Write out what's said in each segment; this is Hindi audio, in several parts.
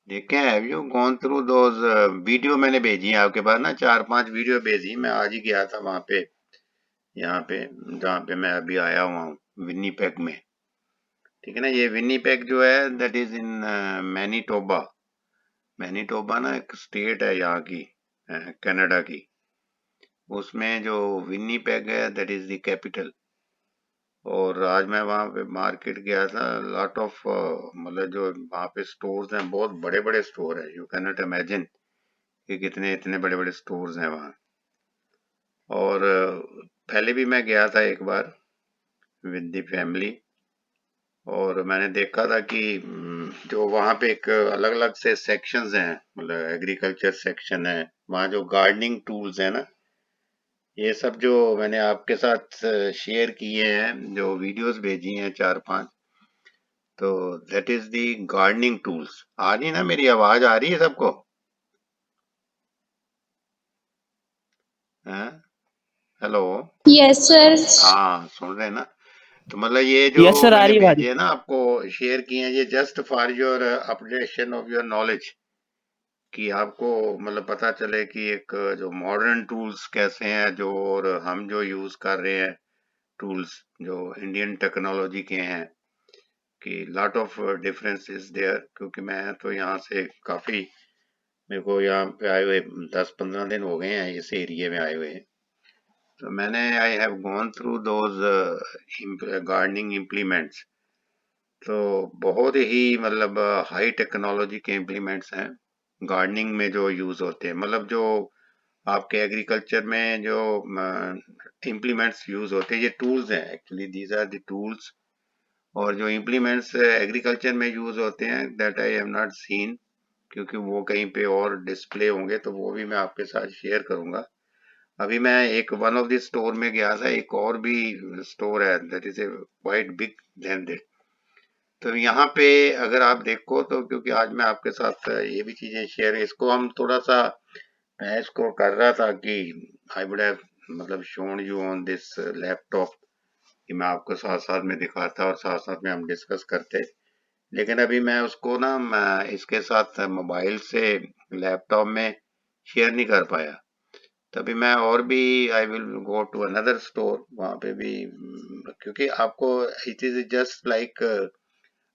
देखें, have you gone through those video मैंने भेजी है आपके पास ना, 4-5 वीडियो भेजी। मैं आज ही गया था वहां पे, यहाँ पे जहाँ पे मैं अभी आया हुआ हूँ, विन्नीपेग में। ठीक है ना, ये विन्नीपेग जो है that is in Manitoba. Manitoba ना एक स्टेट है यहाँ की, कनाडा की। उसमें जो विन्नीपेग है दैट इज द कैपिटल। और आज मैं वहाँ पे मार्केट गया था। लॉट ऑफ मतलब जो वहाँ पे स्टोर्स हैं, बहुत बड़े बड़े स्टोर है। यू कैन नॉट इमेजिन कि कितने इतने बड़े बड़े स्टोर्स हैं वहाँ। और पहले भी मैं गया था एक बार विद द फैमिली। और मैंने देखा था कि जो वहाँ पे एक अलग अलग से सेक्शंस हैं, मतलब एग्रीकल्चर सेक्शन है वहाँ, जो गार्डनिंग टूल्स हैं ना, ये सब जो मैंने आपके साथ शेयर किए हैं, जो वीडियोस भेजी हैं 4-5, तो that is the gardening tools. आ रही ना, मेरी आवाज आ रही है सबको? हैं? हेलो? Yes sir. हाँ, सुन रहे हैं ना? तो मतलब ये जो यस सर, आ मैंने रही है बारी। भेजे है ना आपको, शेयर किए हैं, ये just for your updation of your knowledge, कि आपको मतलब पता चले कि एक जो मॉडर्न टूल्स कैसे हैं, जो और हम जो यूज कर रहे हैं टूल्स, जो इंडियन टेक्नोलॉजी के हैं, कि lot of difference is there. क्योंकि मैं तो यहाँ से काफी, मेरे को यहाँ पे आए हुए 10-15 दिन हो गए हैं इस एरिया में आए हुए। तो मैंने I have gone through those gardening implements. तो बहुत ही मतलब हाई टेक्नोलॉजी के इम्प्लीमेंट्स हैं गार्डनिंग में जो यूज होते हैं। मतलब जो आपके एग्रीकल्चर में जो इम्प्लीमेंट्स यूज होते हैं, ये टूल्स हैं actually, these are the tools. और जो इम्प्लीमेंट्स एग्रीकल्चर में यूज होते हैं that I have not seen, क्योंकि वो कहीं पे और डिस्प्ले होंगे तो वो भी मैं आपके साथ शेयर करूंगा। अभी मैं एक वन ऑफ द स्टोर में गया था, एक और भी स्टोर है that is a quite big than that. तो यहाँ पे अगर आप देखो तो, क्योंकि आज मैं आपके साथ ये भी चीजें शेयर, इसको हम थोड़ा सा, मैं इसको कर रहा था कि आई वुड हैव मतलब shown you on this laptop, कि मैं आपको साथ साथ में दिखाता और साथ साथ में हम डिस्कस करते। लेकिन अभी मैं उसको ना, मैं इसके साथ मोबाइल से लैपटॉप में शेयर नहीं कर पाया। तभी मैं और भी, I will go to another store वहां पे भी, क्योंकि आपको it is just like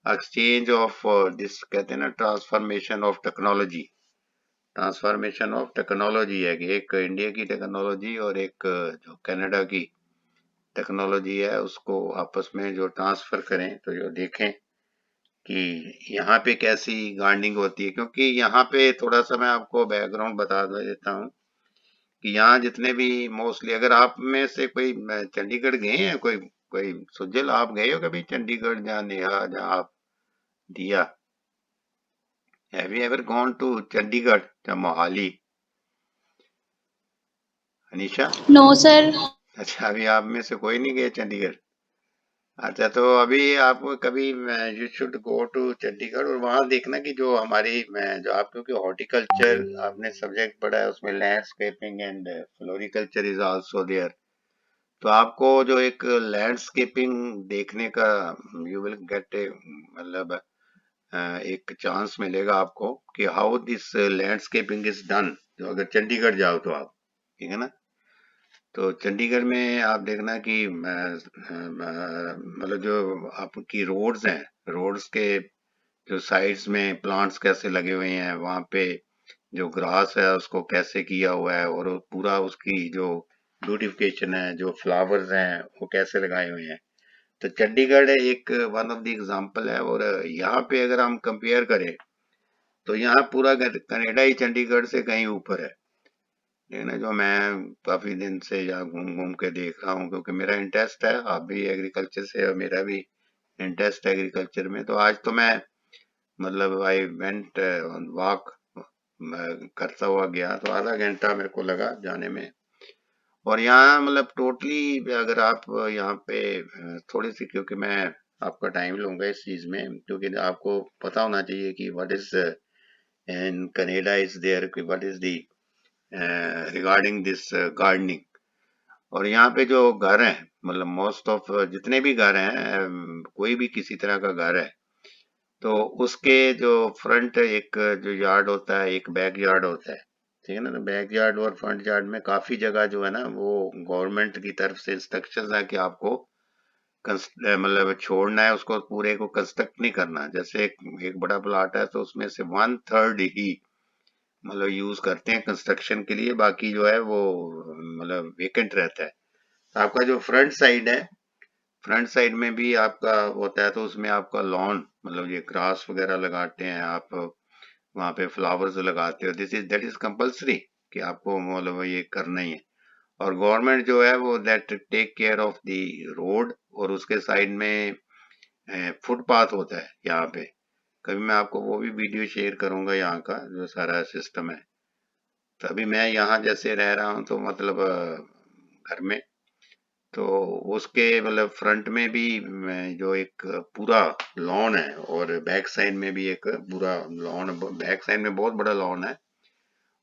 exchange of this, कहते हैं ना, transformation of technology. Transformation of technology है कि एक इंडिया की टेक्नोलॉजी और एक जो कनाडा की टेक्नोलॉजी है, उसको आपस में जो ट्रांसफर करें, तो जो देखें कि यहाँ पे कैसी गार्डनिंग होती है। क्योंकि यहाँ पे थोड़ा सा मैं आपको बैकग्राउंड बता देता हूँ कि यहाँ जितने भी मोस्टली, अगर आप में से कोई चंडीगढ़ गए हैं, कोई कोई सुजल, आप गए हो कभी चंडीगढ़, जहाँ नेहा, जहाँ आप, Diya, have you ever gone to Chandigarh या मोहाली, अनीशा? No sir. अच्छा, अभी आप में से कोई नहीं गए चंडीगढ़? अच्छा, तो अभी आप कभी, you should go to Chandigarh, और वहां देखना कि जो हमारी, जो आप, क्योंकि हॉर्टिकल्चर आपने सब्जेक्ट पढ़ा है, उसमें landscaping and floriculture is also there. तो आपको जो एक लैंडस्केपिंग देखने का, यू विल गेट ए, मतलब एक चांस मिलेगा आपको कि how this landscaping is done, जो अगर चंडीगढ़ जाओ तो आप, ठीक है ना। तो चंडीगढ़ में आप देखना कि मतलब जो आपकी रोड्स हैं, रोड्स के जो साइड्स में प्लांट्स कैसे लगे हुए हैं, वहाँ पे जो ग्रास है उसको कैसे किया हुआ है, और वो पूरा उसकी जो ब्यूटिफिकेशन है, जो फ्लावर्स हैं वो कैसे लगाए हुए हैं। तो चंडीगढ़ एक वन ऑफ द एग्जांपल है। और यहाँ पे अगर हम कंपेयर करें तो यहाँ पूरा कनाडा ही चंडीगढ़ से कहीं ऊपर है। लेकिन जो मैं काफी दिन से यहाँ घूम घूम के देख रहा हूँ, क्योंकि मेरा इंटरेस्ट है, आप भी एग्रीकल्चर से और मेरा भी इंटरेस्ट है एग्रीकल्चर में। तो आज तो मैं मतलब आई वेंट ऑन वॉक, करता हुआ गया, तो आधा घंटा मेरे को लगा जाने में। और यहाँ मतलब टोटली अगर आप यहाँ पे थोड़ी सी, क्योंकि मैं आपका टाइम लूंगा इस चीज में, क्योंकि आपको पता होना चाहिए कि what is in Canada is there, कि what is the regarding this gardening. और यहाँ पे जो घर हैं, मतलब मोस्ट ऑफ जितने भी घर हैं, कोई भी किसी तरह का घर है, तो उसके जो फ्रंट एक जो यार्ड होता है, एक बैक यार्ड होता है, ठीक है ना। तो बैक यार्ड और फ्रंट यार्ड में काफी जगह जो है ना वो गवर्नमेंट की तरफ से इंस्ट्रक्शंस है कि आपको मतलब छोड़ना है, उसको पूरे को कंस्ट्रक्ट नहीं करना। जैसे एक बड़ा प्लाट है तो उसमें से 1/3 ही मतलब यूज करते हैं कंस्ट्रक्शन के लिए, बाकी जो है वो मतलब वेकेंट रहता है। तो आपका जो फ्रंट साइड है, फ्रंट साइड में भी आपका होता है, तो उसमें आपका लॉन मतलब ये ग्रास वगैरह लगाते हैं आप, वहां पे फ्लावर्स लगाते हो। दैट इज कंपल्सरी कि आपको मतलब ये करना ही है। और गवर्नमेंट जो है वो that take care of the road, और उसके साइड में फुटपाथ होता है यहाँ पे। कभी मैं आपको वो भी वीडियो शेयर करूंगा यहाँ का जो सारा सिस्टम है। तो अभी मैं यहाँ जैसे रह रहा हूँ तो मतलब घर में, तो उसके मतलब फ्रंट में भी जो एक पूरा लॉन है, और बैक साइड में भी एक पूरा लॉन, बैक साइड में बहुत बड़ा लॉन है,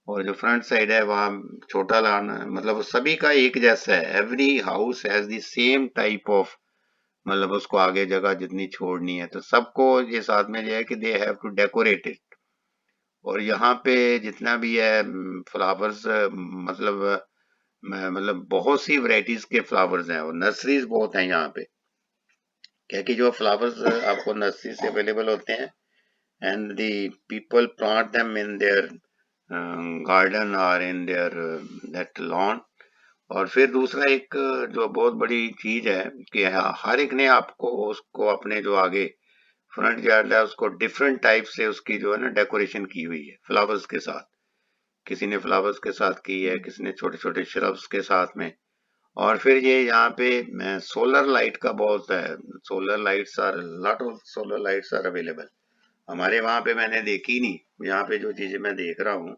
और जो फ्रंट साइड है वहाँ छोटा लॉन है। मतलब सभी का एक जैसा है, every house has the same type of, मतलब उसको आगे जगह जितनी छोड़नी है तो सबको ये साथ में जो है कि they have to decorate it. और यहाँ पे जितना भी है फ्लावर्स, मतलब मतलब बहुत सी वैरायटीज के फ्लावर्स हैं, और नर्सरीज बहुत हैं यहाँ पे। क्या कि जो फ्लावर्स आपको नर्सरी से अवेलेबल होते हैं, and the people plant them in their garden और इन देयर दैट लॉन। और फिर दूसरा एक जो बहुत बड़ी चीज है कि हर एक ने आपको उसको अपने जो आगे फ्रंट यार्ड है उसको डिफरेंट टाइप से उसकी जो है ना डेकोरेशन की हुई है फ्लावर्स के साथ। किसी ने फ्लावर्स के साथ की है, किसी ने छोटे छोटे श्रब्स के साथ में। और फिर ये यहाँ पे सोलर लाइट का बहुत है। Solar lights are, lot of solar lights are available. हमारे वहां पे मैंने देखी नहीं, यहाँ पे जो चीजें मैं देख रहा हूँ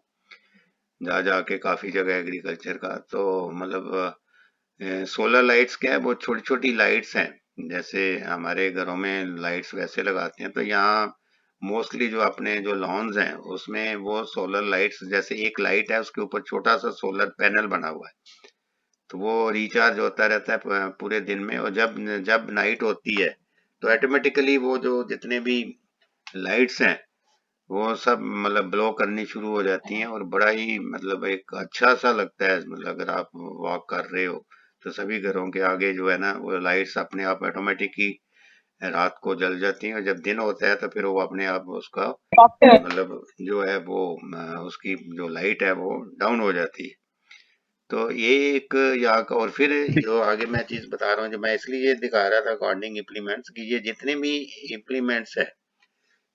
जा जाके काफी जगह एग्रीकल्चर का, तो मतलब सोलर लाइट्स क्या है, वो छोटी छोटी लाइट्स हैं, जैसे हमारे घरों में लाइट्स वैसे लगाते हैं, तो यहाँ मोस्टली जो अपने जो लॉन्स हैं उसमें वो सोलर लाइट्स, जैसे एक लाइट है उसके ऊपर छोटा सा सोलर पैनल बना हुआ है, तो वो रिचार्ज होता रहता है पूरे दिन में। और जब जब नाइट होती है तो ऑटोमेटिकली वो जो जितने भी लाइट्स हैं वो सब मतलब ब्लो करनी शुरू हो जाती हैं, और बड़ा ही मतलब एक अच्छा सा लगता है। मतलब अगर आप वॉक कर रहे हो तो सभी घरों के आगे जो है ना वो लाइट्स अपने आप ऑटोमेटिक ही रात को जल जाती हैं, और जब दिन होता है तो फिर वो अपने आप उसका मतलब जो है वो उसकी जो लाइट है वो डाउन हो जाती है। तो ये एक यहाँ का। और फिर जो आगे मैं चीज बता रहा हूँ, जो मैं इसलिए ये दिखा रहा था गार्डनिंग इम्प्लीमेंट्स, कि ये जितने भी इम्प्लीमेंट्स है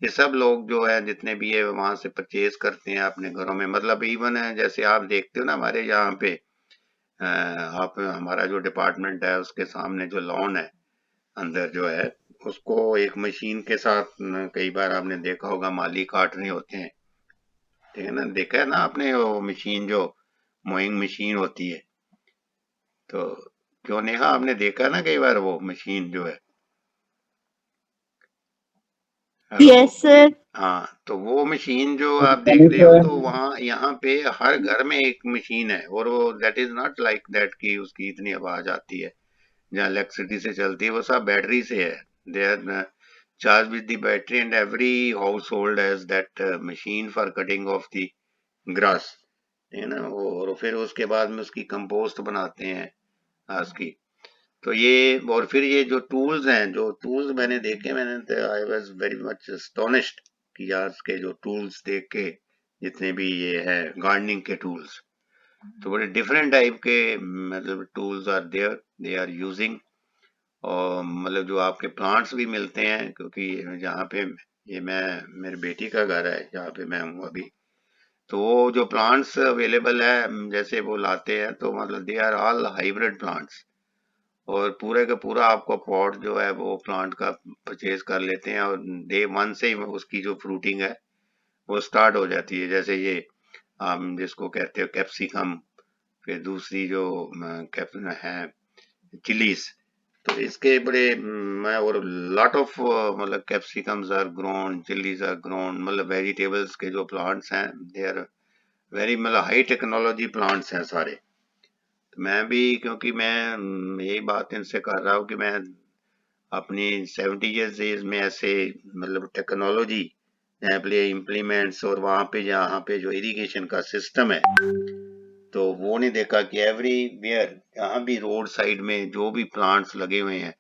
ये सब लोग जो है जितने भी है वहां से परचेज करते हैं अपने घरों में। मतलब इवन है जैसे आप देखते हो ना हमारे यहाँ पे आप हमारा जो डिपार्टमेंट है उसके सामने जो लॉन है अंदर जो है, उसको एक मशीन के साथ कई बार आपने देखा होगा माली काट रहे होते हैं, ठीक है ना। देखा है ना आपने वो मशीन जो मोइंग मशीन होती है, तो क्यों नेहा आपने देखा ना कई बार वो मशीन जो है। हेलो। Yes sir. हाँ, तो वो मशीन जो आप देख रहे हो तो वहाँ यहाँ पे हर घर में एक मशीन है, और वो that is not like that कि उसकी इतनी आवाज आती है जहाँ इलेक्ट्रिसिटी से चलती है, वो सब बैटरी से है। They are charge with the battery, and every household has that machine for cutting of the grass, है ना। और फिर उसके बाद में उसकी कंपोस्ट बनाते हैं घास की। तो ये और फिर ये जो टूल्स हैं, जो टूल्स मैंने देखे, मैंने I was very much astonished कि आज के जो टूल्स देख के, जितने भी ये है गार्डनिंग के टूल्स, तो बड़े डिफरेंट टाइप के मतलब tools are there, they are using. और मतलब जो आपके प्लांट्स भी मिलते हैं, क्योंकि जहाँ पे ये मैं मेरी बेटी का घर है जहाँ पे मैं हूँ अभी, तो वो जो प्लांट्स अवेलेबल है जैसे वो लाते हैं, तो मतलब they are all hybrid plants. और पूरे का पूरा आपको पॉट जो है वो प्लांट का परचेज कर लेते हैं, और डे वन से ही उसकी जो फ्रूटिंग है वो स्टार्ट हो जाती है। जैसे ये हम जिसको कहते हो कैप्सिकम, फिर दूसरी जो कैप है चिलीज, तो इसके बड़े मैं और लॉट ऑफ मतलब capsicums are grown, chillies are grown, मतलब वेजिटेबल्स के जो प्लांट्स हैं दे आर वेरी मतलब हाई टेक्नोलॉजी प्लांट्स हैं सारे। तो मैं भी क्योंकि मैं यही बात इनसे कर रहा हूँ कि मैं अपनी 70 डेज में ऐसे मतलब टेक्नोलॉजी इम्प्लीमेंट्स और वहां पे जहाँ पे जो इरिगेशन का सिस्टम है, तो वो नहीं देखा कि एवरीवेयर जहाँ भी रोड साइड में जो भी प्लांट्स लगे हुए हैं,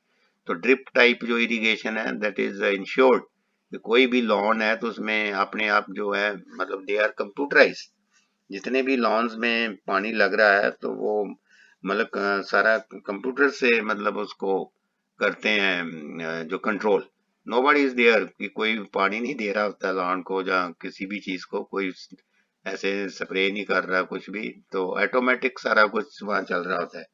तो ड्रिप टाइप जो इरिगेशन है दैट इज इंश्योर्ड कि कोई भी लॉन है तो उसमें अपने आप जो है मतलब दे आर कंप्यूटराइज। जितने भी लॉन्स में पानी लग रहा है तो वो मतलब सारा कंप्यूटर से मतलब उसको करते हैं जो कंट्रोल। नोबडी इज देयर कि कोई पानी नहीं दे रहा होता लॉन को, जहाँ किसी भी चीज को कोई ऐसे स्प्रे नहीं कर रहा कुछ भी, तो ऑटोमेटिक सारा कुछ वहाँ चल रहा होता है।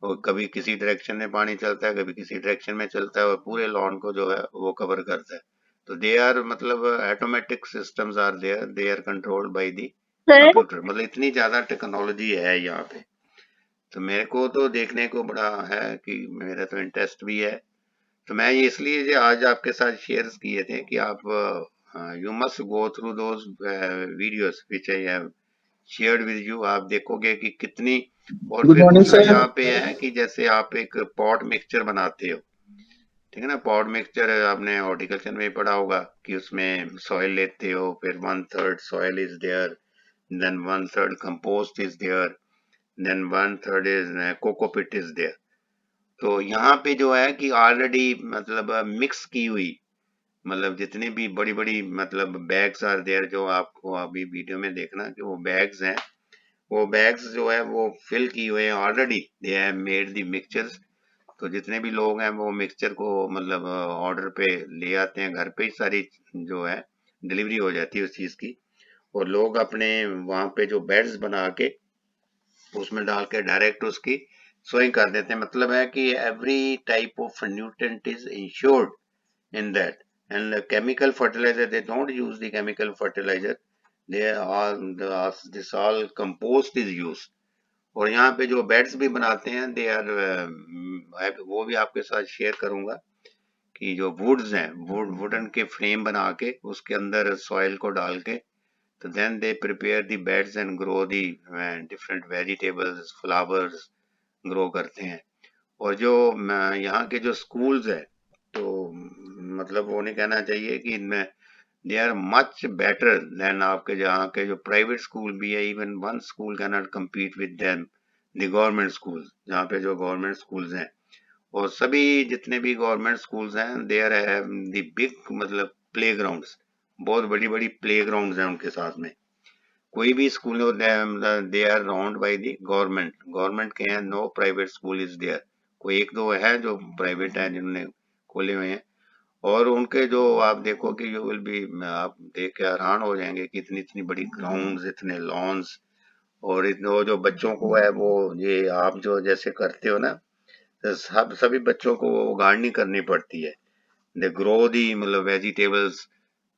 और कभी किसी डायरेक्शन में पानी चलता है, कभी किसी डायरेक्शन में चलता है, और पूरे लॉन को जो है वो कवर करता है। तो दे आर मतलब automatic systems are there, they are controlled by the sir. Computer. मतलब इतनी ज्यादा टेक्नोलॉजी है यहाँ पे। तो मेरे को तो देखने को बड़ा है कि मेरा तो इंटरेस्ट भी है। तो मैं ये इसलिए जो आज आपके साथ शेयर किए थे कि आप you must go through those videos which I have shared with you. आप देखोगे कि कितनी, और गुड फिर मॉर्निंग दूसरा सर। यहाँ पे है कि जैसे आप एक पॉट मिक्सचर बनाते हो, ठीक है ना। पॉट मिक्सचर आपने हॉर्टिकल्चर में पढ़ा होगा कि उसमें सॉइल लेते हो, फिर 1/3 soil is there, then 1/3 compost is there, then 1/3 is cocopeat is there. तो यहाँ पे जो है कि ऑलरेडी मतलब मिक्स की हुई, मतलब जितने भी बड़ी बड़ी मतलब बैग्स आर देयर, जो आपको अभी वीडियो में देखना कि वो बैग्स हैं, वो बैग्स जो है वो फिल किए हुए हैं already, they have made the mixtures. तो जितने भी लोग हैं वो मिक्सचर को मतलब ऑर्डर पे ले आते हैं, घर पे ही सारी जो है डिलीवरी हो जाती है उस चीज की। और लोग अपने वहां पे जो बेड्स बना के उसमें डाल के डायरेक्ट उसकी सोइंग कर देते हैं। मतलब है कि every type of nutrient is insured in that. And the chemical fertilizer, they don't use the chemical fertilizer, they all this all compost is used। और यहाँ पे जो बेड्स भी बनाते हैं दे आर वो भी आपके साथ शेयर करूंगा कि जो वुड्स हैं, वुडन के फ्रेम बना के उसके अंदर सॉइल को डाल के, तो then they prepare the beds and grow the different vegetables flowers grow करते हैं। और जो यहाँ के जो स्कूल्स है, तो मतलब वो नहीं कहना चाहिए कि इनमें they are much better than आपके जहाँ के जो प्राइवेट स्कूल भी है। Even one school can not compete with them the government school, जहाँ पे जो गवर्नमेंट स्कूल्स हैं। और सभी जितने भी गवर्नमेंट स्कूल्स हैं they are have the big मतलब प्ले ग्राउंड्स, बहुत बड़ी बड़ी प्ले ग्राउंड्स हैं उनके साथ में। कोई भी school they are round by the government, government के हैं, no private school is there. कोई एक दो है जो प्राइवेट है जिन्होंने खोले हुए हैं। और उनके जो आप देखो कि यू विल बी, आप देख के हैरान हो जाएंगे कि इतनी इतनी बड़ी ग्राउंड्स, इतने लॉन्स। और इतने वो जो बच्चों को है वो ये आप जो जैसे करते हो ना, तो सब सभी बच्चों को वो गार्डनिंग करनी पड़ती है। दे ग्रो दी मतलब वेजिटेबल्स।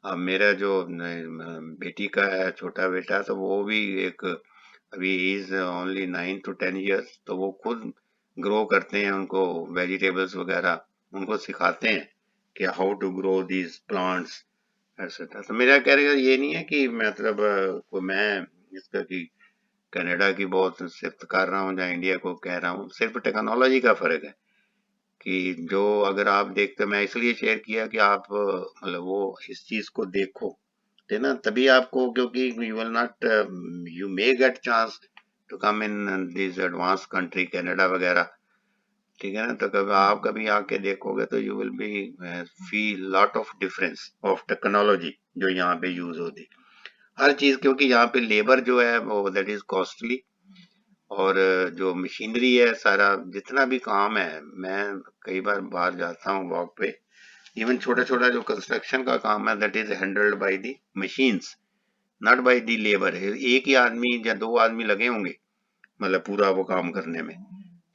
अब मेरा जो बेटी का है छोटा बेटा, तो वो भी एक अभी इज ओनली 9 to 10 years, तो वो खुद ग्रो करते हैं उनको वेजिटेबल्स वगैरह, उनको सिखाते हैं कि how to grow these plants etcetera. तो मेरा कह रहा ये नहीं है कि मतलब को मैं इसका कि कनाडा की बहुत सिफ्त कर रहा हूँ या इंडिया को कह रहा हूँ, सिर्फ टेक्नोलॉजी का फर्क है कि जो अगर आप देखते, मैं इसलिए शेयर किया कि आप मतलब वो इस चीज को देखो, है ना, तभी आपको, क्योंकि you will not, you may get chance to come in this advance country Canada वगैरह, ठीक है ना। तो कभी आप कभी आके देखोगे तो you will be feel lot of difference of technology जो यहाँ पे यूज होती हर चीज, क्योंकि यहाँ पे लेबर जो है वो दैट इज कॉस्टली। और जो मशीनरी है सारा जितना भी काम है, मैं कई बार बाहर जाता हूँ वॉक पे, इवन छोटा छोटा जो कंस्ट्रक्शन का काम है that is handled by the machines, not by the labour. एक ही आदमी या दो आदमी लगे होंगे मतलब पूरा वो काम करने में।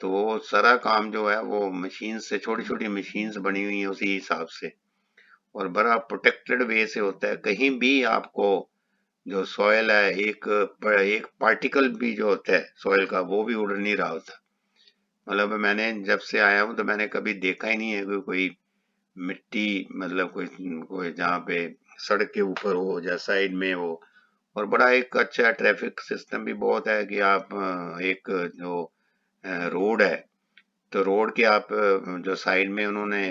तो वो सारा काम जो है वो मशीन से, छोटी छोटी मशीन्स बनी हुई है उसी हिसाब से, और बड़ा प्रोटेक्टेड वे से होता है। कहीं भी आपको जो सॉयल है, एक पार्टिकल भी जो होता है सॉयल का वो भी उड़ नहीं रहा होता। मतलब मैंने जब से आया हूँ तो मैंने कभी देखा ही नहीं है कि कोई मिट्टी मतलब कोई कोई जहाँ पे सड़क के ऊपर हो या साइड में हो। और बड़ा एक अच्छा ट्रैफिक सिस्टम भी बहुत है कि आप एक जो रोड है, तो रोड के आप जो साइड में उन्होंने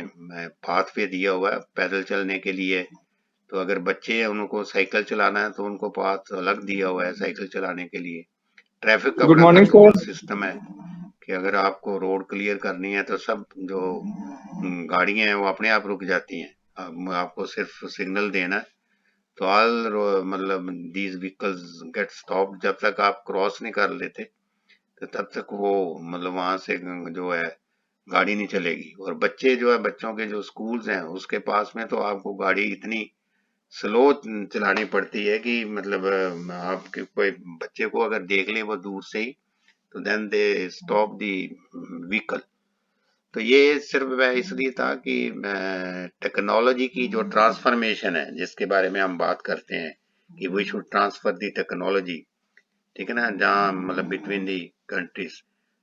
पाथवे दिया हुआ है पैदल चलने के लिए, तो अगर बच्चे हैं उनको साइकिल चलाना है तो उनको पाथ अलग दिया हुआ है साइकिल चलाने के लिए। ट्रैफिक का गुड बड़ा मॉर्निंग फ्लेक्सिबल सर। सिस्टम है कि अगर आपको रोड क्लियर करनी है तो सब जो गाड़ियां हैं वो अपने आप रुक जाती हैं, आपको सिर्फ सिग्नल देना है। तो ऑल मतलब दीज व्हीकल्स गेट स्टॉप, जब तक आप क्रॉस नहीं कर लेते तो तब तक वो मतलब वहां से जो है गाड़ी नहीं चलेगी। और बच्चे जो है, बच्चों के जो स्कूल्स हैं उसके पास में तो आपको गाड़ी इतनी स्लो चलानी पड़ती है कि मतलब आपके कोई बच्चे को अगर देख ले वो दूर से ही, तो then they stop the vehicle. तो ये सिर्फ मैं इसलिए था कि टेक्नोलॉजी की जो ट्रांसफॉर्मेशन है जिसके बारे में हम बात करते हैं कि we should transfer the technology, ठीक है ना, जहाँ मतलब बिटवीन दी कंट्रीज।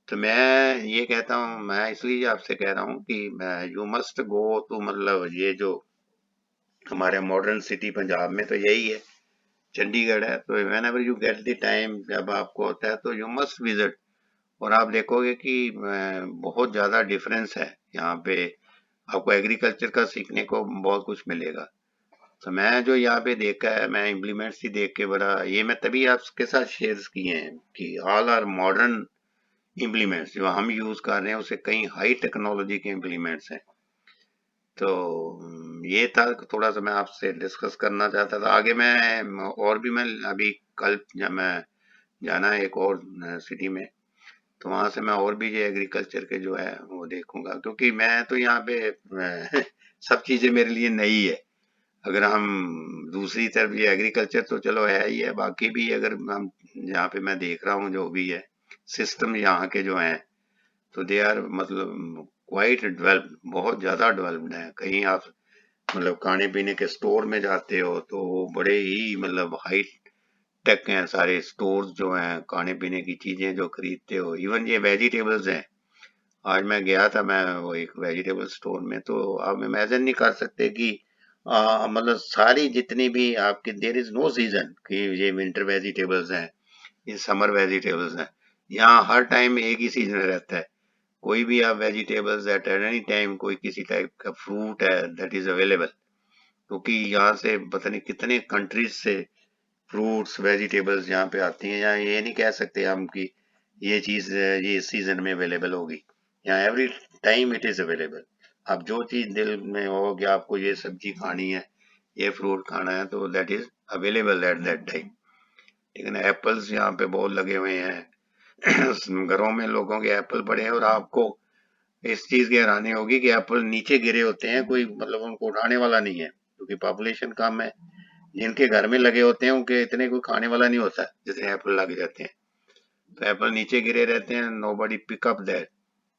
तो मैं ये कहता हूँ, मैं इसलिए आपसे कह रहा हूँ कि यू मस्ट गो टू, मतलब ये जो हमारे मॉडर्न सिटी पंजाब में तो यही है, चंडीगढ़ है, तो when ever you get the time, जब आपको होता है तो यू मस्ट विजिट। और आप देखोगे कि बहुत ज़्यादा डिफरेंस है यहाँ पे, आपको एग्रीकल्चर का सीखने को बहुत कुछ मिलेगा। तो मैं जो यहाँ पे देखा है, मैं इम्प्लीमेंट्स ही देख के बड़ा, ये मैं तभी आपके साथ शेयर किए हैं कि ऑल आर मॉडर्न इम्प्लीमेंट्स जो हम यूज कर रहे हैं उससे कई हाई टेक्नोलॉजी के इम्प्लीमेंट्स हैं। तो ये था थोड़ा सा मैं आपसे डिस्कस करना चाहता था। आगे मैं और भी, मैं अभी कल जब मैं जाना है एक और सिटी में, तो वहां से मैं और भी ये एग्रीकल्चर के जो है वो देखूंगा, क्योंकि मैं तो यहाँ पे सब चीजें मेरे लिए नई है। अगर हम दूसरी तरफ, ये एग्रीकल्चर तो चलो है ही है, बाकी भी अगर हम यहाँ पे मैं देख रहा हूँ जो भी है सिस्टम यहाँ के जो हैं, तो दे आर मतलब क्वाइट डेवलप्ड, बहुत ज्यादा डेवलप्ड है। कहीं आप मतलब खाने पीने के स्टोर में जाते हो तो वो बड़े ही मतलब हाई टेक हैं सारे स्टोर्स जो हैं, खाने पीने की चीजें जो खरीदते हो, इवन ये वेजिटेबल्स हैं। आज मैं गया था, मैं वो एक वेजिटेबल स्टोर में, तो आप इमेजिन नहीं कर सकते कि मतलब सारी जितनी भी आपके, देयर इज नो सीजन कि ये विंटर वेजिटेबल्स हैं, ये समर वेजिटेबल्स हैं। यहाँ हर टाइम एक ही सीजन रहता है। कोई भी आप वेजिटेबल्स एट एनी टाइम, कोई किसी टाइप का फ्रूट है दैट इज अवेलेबल, क्योंकि यहाँ से पता नहीं कितने कंट्रीज से फ्रूट्स वेजिटेबल्स यहाँ पे आती हैं। यहाँ ये नहीं कह सकते हम कि ये चीज ये इस सीजन में अवेलेबल होगी। यहाँ every time it is available. आप जो चीज दिल में हो कि आपको ये सब्जी खानी है, ये फ्रूट खाना है, तो that is available at that time. ठीक है ना। एप्पल्स यहाँ पे बहुत लगे हुए हैं घरों में लोगों के एप्पल पड़े हैं, और आपको इस चीज की हैरानी होगी कि एप्पल नीचे गिरे होते हैं, कोई मतलब उनको उठाने वाला नहीं है, क्योंकि पॉपुलेशन कम है। जिनके घर में लगे होते हैं उनके इतने कोई खाने वाला नहीं होता जितने एप्पल लग जाते हैं। तो एप्पल नीचे गिरे रहते हैं, नो बडी पिकअप दैट,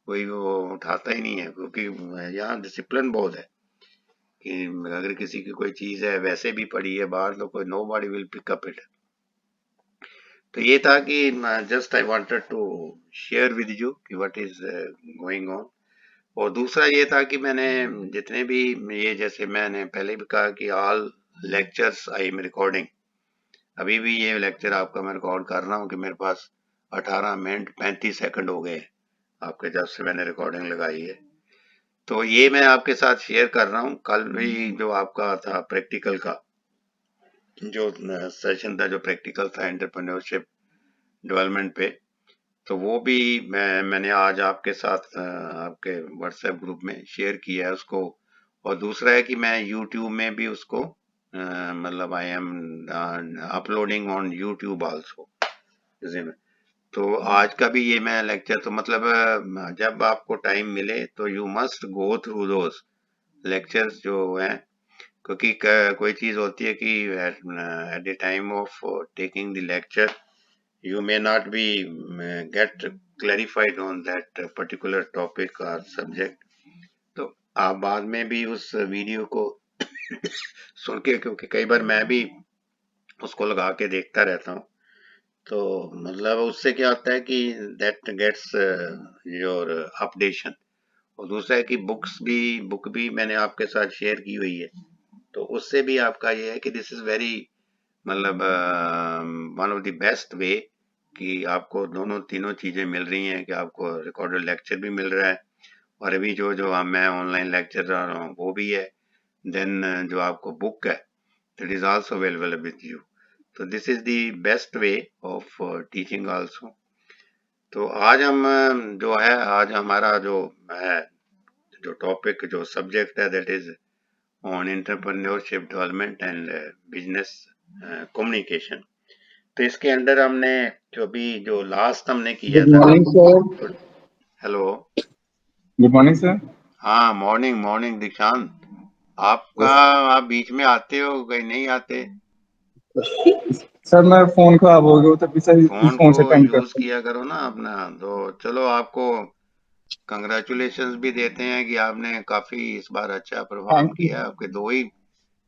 कोई वो उठाता ही नहीं है, क्योंकि यहाँ डिसिप्लिन बहुत है कि अगर किसी की कोई चीज है वैसे भी पड़ी है बाहर, तो कोई nobody will pick up it. तो ये था कि just I wanted to share with you कि व्हाट इज गोइंग ऑन। और दूसरा ये था कि मैंने जितने भी, ये जैसे मैंने पहले भी कहा कि all lectures I am recording. अभी भी ये लेक्चर आपका मैं रिकॉर्ड कर रहा हूँ कि मेरे पास 18 मिनट 35 सेकंड हो गए आपके जब से मैंने रिकॉर्डिंग लगाई है। तो ये मैं आपके साथ शेयर कर रहा हूँ। कल भी जो आपका था प्रैक्टिकल का जो सेशन था, जो प्रैक्टिकल था एंटरप्रेन्योरशिप डेवलपमेंट पे, तो वो भी मैंने आज आपके साथ आपके व्हाट्सएप ग्रुप में शेयर किया है उसको। और दूसरा है कि मैं यूट्यूब में भी उसको मतलब I am uploading on YouTube also. तो आज का भी ये मैं लेक्चर, तो मतलब जब आपको टाइम मिले तो you must go through those lectures जो हैं, क्योंकि कोई चीज होती है कि at the time of taking the lecture you may not be get clarified on that particular topic or subject। तो आप बाद में भी उस वीडियो को सुन के, क्योंकि कई बार मैं भी उसको लगा के देखता रहता हूँ, तो मतलब उससे क्या होता है कि दैट गेट्स योर अपडेशन। और दूसरा है कि बुक भी मैंने आपके साथ शेयर की हुई है, तो उससे भी आपका ये है कि दिस इज वेरी मतलब वन ऑफ द बेस्ट वे कि आपको दोनों तीनों चीजें मिल रही हैं, कि आपको रिकॉर्डेड लेक्चर भी मिल रहा है, और अभी जो जो मैं ऑनलाइन लेक्चर दे रहा हूँ वो भी है। देन जो आपको बुक है that is also available with you. तो this is the best way of teaching also. तो आज हम जो है आज हमारा जो है जो टॉपिक जो सब्जेक्ट है that is on entrepreneurship development and business communication. तो इसके अंदर हमने जो भी जो लास्ट हमने किया गुड था। Morning sir. तो हेलो। Good morning sir. हाँ, मॉर्निंग मॉर्निंग दीक्षांत। आपका यस आप बीच में आते हो कहीं नहीं आते। सर, मैं फोन खराब हो गया तभी सर इस फोन फोन को से अटेंड यूज करता हूँ। किया करो ना अपना। तो चलो आपको कंग्रेचुलेशंस भी देते हैं कि आपने काफी इस बार अच्छा परफॉर्म थैंक यू। किया। आपके दो ही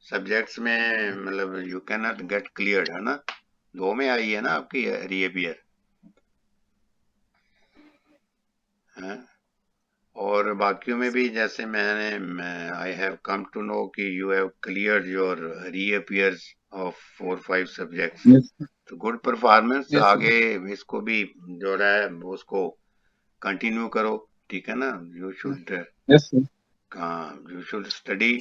सब्जेक्ट्स में मतलब you can not gate cleared है ना। दो में आई है ना आपकी रीअपियर है। और बाकियों में भी जैसे मैंने I have come to know कि you have cleared your reappears of 4-5 subjects. Yes तो गुड परफॉर्मेंस। यस आगे इसको भी जो रहा है उसको कंटिन्यू करो। ठीक है ना। You should yes sir. You should study.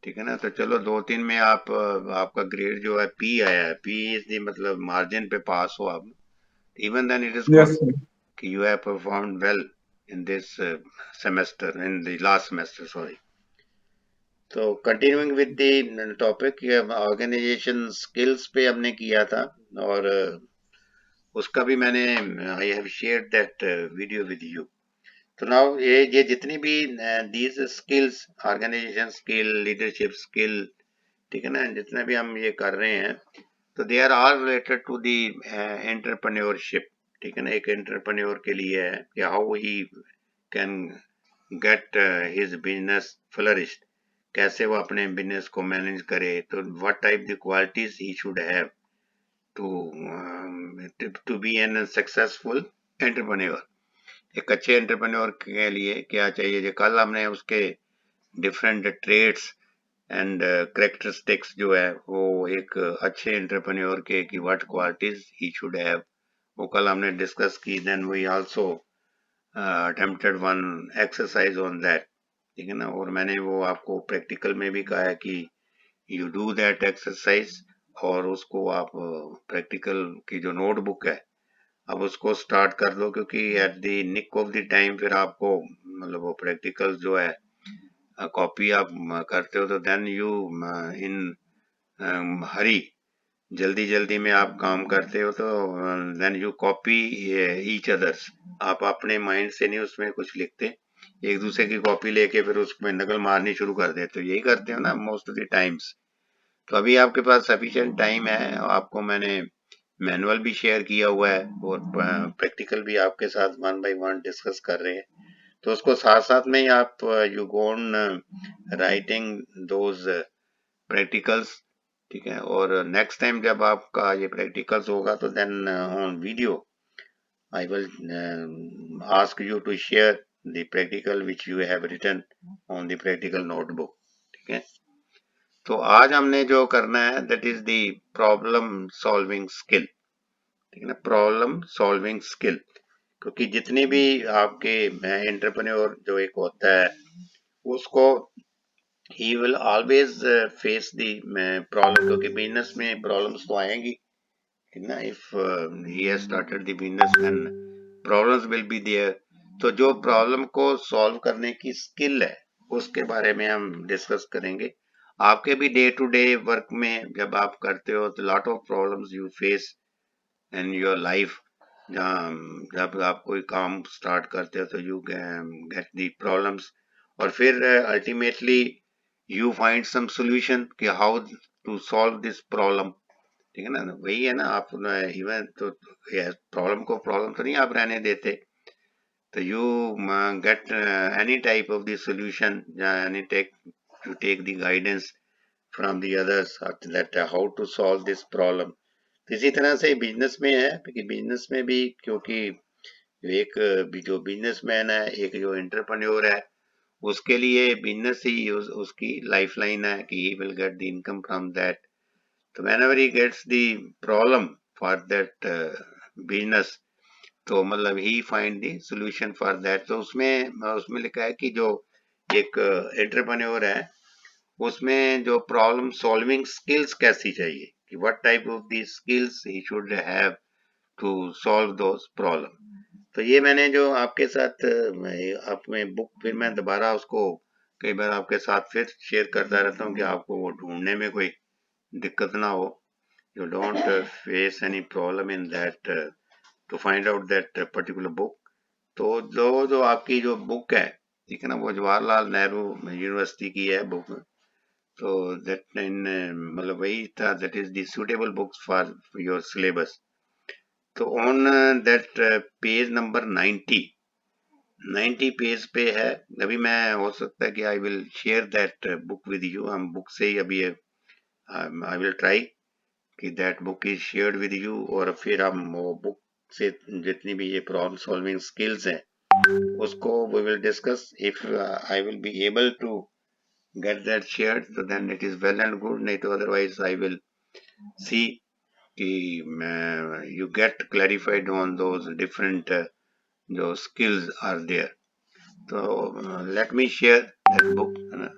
ठीक है ना। तो चलो 2-3 में आप आपका ग्रेड जो है पी आया है। पी इज द मतलब मार्जिन पे पास हो आप। Even then it is yes good sir. कि you have performed well in this semester, in the last semester, sorry. तो continuing with the topic, organisation skills पे हमने किया था। और उसका भी मैंने I have shared that video with you. तो नाउ ये जितनी भी these skills, organisation skill, leadership skill, ठीक है ना, जितने भी हम ये कर रहे हैं तो they are all related to the entrepreneurship. ठीक है ना। एक एंटरप्रेन्योर के लिए है कि how he can get his business flourished. कैसे वो अपने बिजनेस को मैनेज करे। तो what type the qualities he should have to to be an successful entrepreneur. एक अच्छे एंटरप्रेन्योर के लिए क्या चाहिए। जो कल हमने उसके डिफरेंट ट्रेड्स एंड करेक्टरिस्टिक्स जो है वो एक अच्छे एंटरप्रेन्योर के कि what qualities he should have वो कल हमने डिस्कस की। Then we also attempted one exercise on that. ठीक है ना। और मैंने वो आपको प्रैक्टिकल में भी कहा है कि यू डू दैट एक्सरसाइज। और उसको आप प्रैक्टिकल की जो नोटबुक है अब उसको स्टार्ट कर दो क्योंकि at the nick of the time फिर आपको मतलब वो प्रैक्टिकल जो है कॉपी आप करते हो तो देन यू इन हरी जल्दी जल्दी में आप काम करते हो तो then you copy each others. आप अपने माइंड से नहीं उसमें कुछ लिखते। एक दूसरे की कॉपी लेके फिर उसमें नकल मारनी शुरू कर देते हो। यही करते हो ना मोस्ट ऑफ द टाइम्स। तो अभी आपके पास सफिशिएंट टाइम है। आपको मैंने मैनुअल भी शेयर किया हुआ है और प्रैक्टिकल भी आपके साथ 1 बाय 1 डिस्कस कर रहे हैं। तो उसको साथ साथ में ही आप you go on writing those practicals. ठीक है। और नेक्स्ट टाइम जब आपका ये प्रैक्टिकल्स होगा तो then on video I will ask you to share the practical which you have written on the practical notebook. ठीक है। तो आज हमने जो करना है that is the problem solving skill. ठीक है ना। Problem solving skill. क्योंकि जितनी भी आपके एंटरप्रेन्योर जो एक होता है उसको he will always face the problem। क्योंकि बिजनेस में प्रॉब्लम्स तो आएंगी ना। if he has started the business then problems will be there। तो जो प्रॉब्लम को सॉल्व करने की स्किल है उसके बारे में हम डिस्कस करेंगे। आपके भी डे टू डे वर्क में जब आप करते हो तो lot of problems you face in your life. जब आप कोई काम स्टार्ट करते हो तो यू गेट दी प्रॉब्लम्स और फिर ultimately you find some solution कि how to solve this problem. ठीक है ना। वही है ना। आप इवन तो प्रॉब्लम को प्रॉब्लम तो नहीं आप रहने देते। तो you get any type of the solution any take you take the guidance from the others that how to solve this problem. इसी तरह से बिजनेस में है कि बिजनेस में भी क्योंकि एक जो बिजनेसमैन है एक जो एंटरप्रेन्योर है उसके लिए बिजनेस ही उसकी लाइफलाइन है कि he will get the income from that. तो whenever he gets the problem for that business तो मतलब ही find the solution for that. तो उसमें लिखा है कि जो एक एंटरप्रेन्योर है उसमें जो प्रॉब्लम सॉल्विंग स्किल्स कैसी चाहिए, कि what type of the skills he should have to solve those problem. तो ये मैंने जो आपके साथ अपने बुक फिर मैं दोबारा उसको कई बार आपके साथ फिर शेयर करता रहता हूँ कि आपको वो ढूंढने में कोई दिक्कत ना हो। You don't face any problem in that to find out that particular book। तो जो आपकी जो बुक है, ठीक है ना, वो जवाहरलाल नेहरू यूनिवर्सिटी की है बुक। तो दैट इन मतलब वही था, that is the suitable books for your syllabus. तो on that page number 90 page पे है। अभी मैं हो सकता है कि I will share that book with you. हम बुक से ही अभी आई विल ट्राई कि that book is shared with you, और फिर हम वो बुक से जितनी भी ये प्रॉब्लम सॉल्विंग स्किल्स हैं उसको we will discuss. If I will be able to get that shared, so then it is well and good, नहीं तो otherwise I will see कि you get clarified on those different जो skills are there। तो let me share that book, है ना।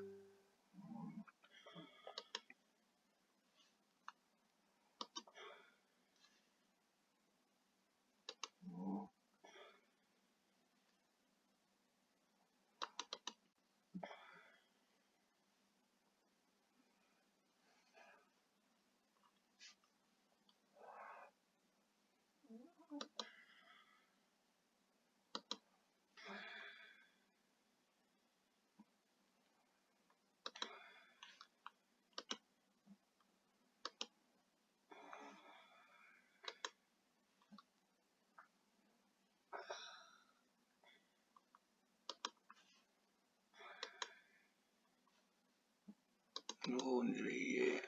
ये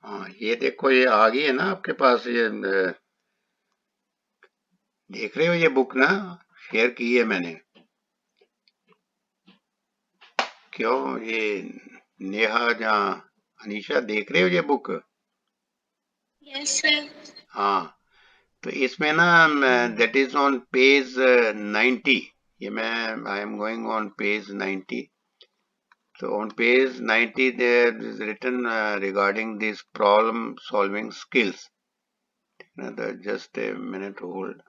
हाँ, ये देखो ये आ गई है ना आपके पास, ये देख रहे हो ये बुक ना, शेयर की है मैंने। क्यों ये नेहा जहाँ अनीशा देख रहे हो ये बुक? Yes sir. हाँ, तो इसमें ना दैट इज ऑन पेज 90। ये मैं I am going on page 90। So on page 90 there is written regarding these problem solving skills. Just a minute hold।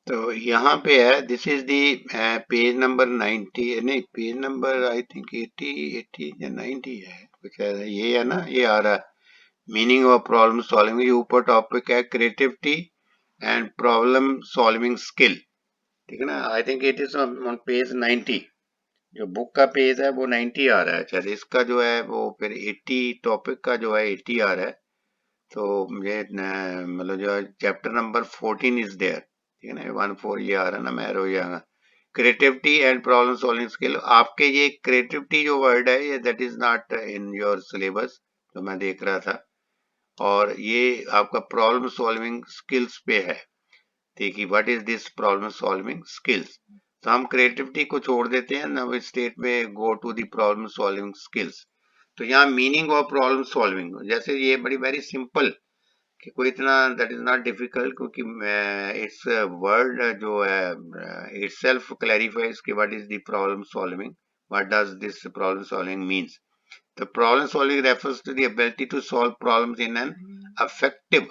तो यहाँ पे है, this is the page number 90, नहीं पेज नंबर आई थिंक 80 या 90 है कुछ है, ये है ना, ये आ रहा है मीनिंग ऑफ प्रॉब्लम सॉल्विंग। ये ऊपर टॉपिक है creativity and problem solving skill, ठीक है ना। I think it is on page 90। जो बुक का पेज है वो 90 आ रहा है। अच्छा, इसका जो है वो फिर 80 टॉपिक का जो है 80 आ रहा है। तो मुझे मतलब जो चैप्टर नंबर 14 इज देयर, ठीक है ना, 14 ये आ रहा है ना, मैं रो जाऊंगा। Creativity and problem solving skill. आपके ये क्रिएटिविटी जो वर्ड है ये that is not in your syllabus जो मैं देख रहा था, और ये आपका प्रॉब्लम सॉल्विंग स्किल्स पे है। देखिए what is this problem solving skills. तो हम क्रिएटिविटी को छोड़ देते हैं ना, स्टेट में go to the problem solving skills. तो यहाँ मीनिंग ऑफ प्रॉब्लम सॉल्विंग, जैसे ये बड़ी वेरी सिंपल कि कोई इतना दैट इज नॉट डिफिकल्ट, क्योंकि इट्स वर्ड जो है इट सेल्फ क्लैरिफाइज कि what is the problem solving, what does this problem solving means. The problem solving refers to the ability to solve problems in an affective,